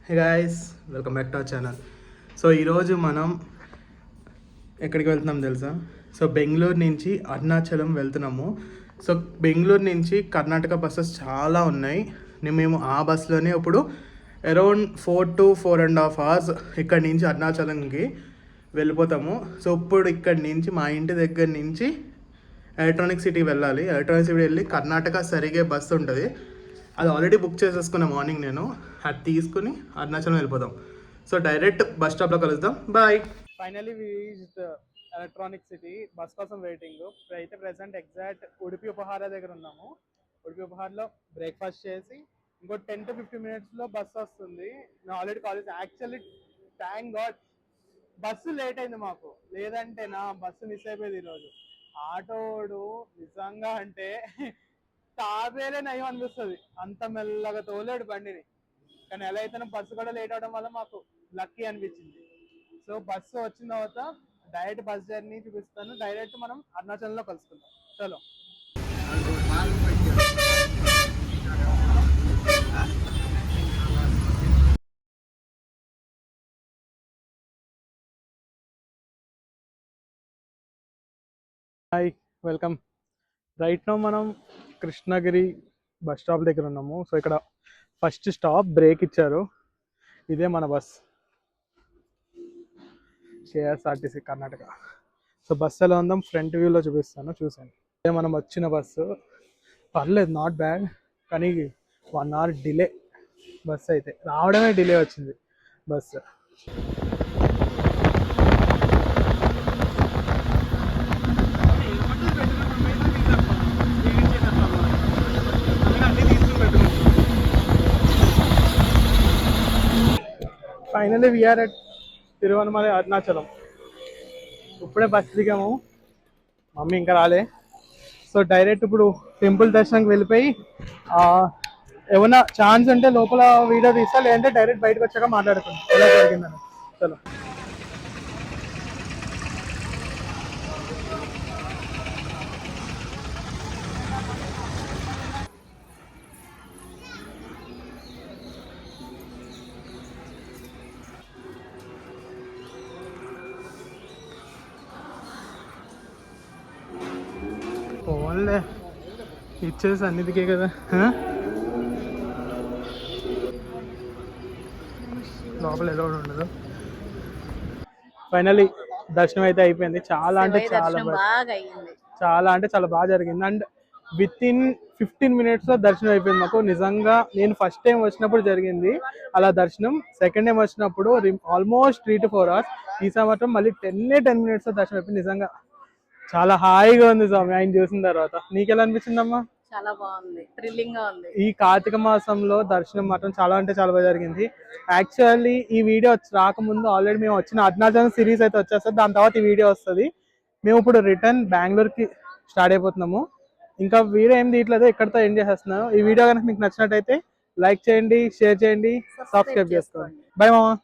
Hey guys, welcome back to our channel. So ఈరోజు మనం ఎక్కడికి వెళ్తున్నాం తెలుసా? సో బెంగళూరు నుంచి అరుణాచలం వెళ్తున్నాము. సో బెంగళూరు నుంచి కర్ణాటక బస్సెస్ చాలా ఉన్నాయి. మేము ఆ బస్సులోనే ఇప్పుడు అరౌండ్ 4 to 4.5 hours ఇక్కడి నుంచి అరుణాచలంకి వెళ్ళిపోతాము. సో ఇప్పుడు ఇక్కడి నుంచి మా ఇంటి దగ్గర నుంచి ఎలక్ట్రానిక్ సిటీ వెళ్ళాలి. ఎలక్ట్రానిక్ సిటీ వెళ్ళి కర్ణాటక సరిగే బస్సు ఉంటుంది, అది ఆల్రెడీ బుక్ చేసేసుకున్నా మార్నింగ్. నేను అది తీసుకుని అరుణాచలం వెళ్ళిపోదాం. సో డైరెక్ట్ బస్ స్టాప్లో కలుద్దాం. Bye. Finally we reached electronic city. Bus కోసం వెయిటింగ్. అయితే ప్రెసెంట్ ఎగ్జాక్ట్ ఉడిపి ఉపహార దగ్గర ఉన్నాము. ఉడిపి ఉపహార్లో బ్రేక్ఫాస్ట్ చేసి ఇంకో 10 to 15 minutesలో బస్సు వస్తుంది. నేను already college actually thank God bus late అయింది మాకు, లేదంటే నా బస్సు మిస్ అయిపోయింది ఈరోజు. ఆటోడు నిజంగా అంటే తాబేలే నయం అనిపిస్తుంది, అంత మెల్లగా తోలేడు బండిని. కానీ ఎలా అయితే బస్సు కూడా లేట్ అవడం వల్ల మాకు లక్కీ అనిపించింది. సో బస్సు వచ్చిన తర్వాత డైరెక్ట్ బస్ జర్నీ చూపిస్తాను. డైరెక్ట్ మనం అరుణాచలంలో కలుసుకుందాం. చలో. Hi, welcome. రైట్ నో మనం కృష్ణగిరి బస్ స్టాప్ దగ్గర ఉన్నాము. సో ఇక్కడ ఫస్ట్ స్టాప్ బ్రేక్ ఇచ్చారు. ఇదే మన bus, KSRTC Karnataka. So bus ఎలా ఉందాం ఫ్రంట్ వ్యూలో చూపిస్తాను, చూసాను. ఇదే మనం వచ్చిన బస్సు. పర్లేదు, నాట్ బ్యాడ్. కానీ 1 hour డిలే బస్సు, అయితే రావడమే డిలే వచ్చింది bus. Finally we are at Tiruvannamalai Arunachalam. ఇప్పుడే బస్ దిగాము, మమ్మీ ఇంకా రాలే. సో డైరెక్ట్ ఇప్పుడు టెంపుల్ దర్శనంకి వెళ్ళిపోయి ఏమన్నా ఛాన్స్ ఉంటే లోపల వీడియో తీస్తా, లేదంటే డైరెక్ట్ బయటకు వచ్చాక మాట్లాడుకుందాం ఎలా జరిగిందని. చలో. పోన్లే, ఇచ్చేసి అన్నిటికే కదా. లోపల ఎలా ఉండదు. ఫైనలీ దర్శనం అయితే అయిపోయింది. చాలా అంటే చాలా బాగా జరిగింది. అండ్ విత్ ఇన్ 15 minutes దర్శనం అయిపోయింది మాకు. నిజంగా నేను ఫస్ట్ టైం వచ్చినప్పుడు జరిగింది అలా దర్శనం. సెకండ్ టైం వచ్చినప్పుడు ఆల్మోస్ట్ 3 to 4 hours. ఈసారి మాత్రం మళ్ళీ 10 minutes దర్శనం అయిపోయింది. నిజంగా చాలా హాయిగా ఉంది స్వామి ఆయన చూసిన తర్వాత. నీకెలా అనిపించిందమ్మా? చాలా బాగుంది, థ్రిల్లింగ్ గా ఉంది. ఈ కార్తీక మాసంలో దర్శనం మాత్రం చాలా అంటే చాలా బాగా జరిగింది. యాక్చువల్లీ ఈ వీడియో రాకముందు ఆల్రెడీ మేము వచ్చిన అరుణాచలం సిరీస్ అయితే వచ్చేస్తుంది, దాని తర్వాత ఈ వీడియో వస్తుంది. మేము ఇప్పుడు రిటర్న్ బెంగళూరుకి స్టార్ట్ అయిపోతున్నాము. ఇంకా వీడియో ఏం తీయట్లేదు, ఇక్కడితో ఎండ్ చేసేస్తున్నాను. ఈ వీడియో కనుక మీకు నచ్చినట్టయితే లైక్ చేయండి, షేర్ చేయండి, సబ్స్క్రైబ్ చేసుకోండి. బై మామా.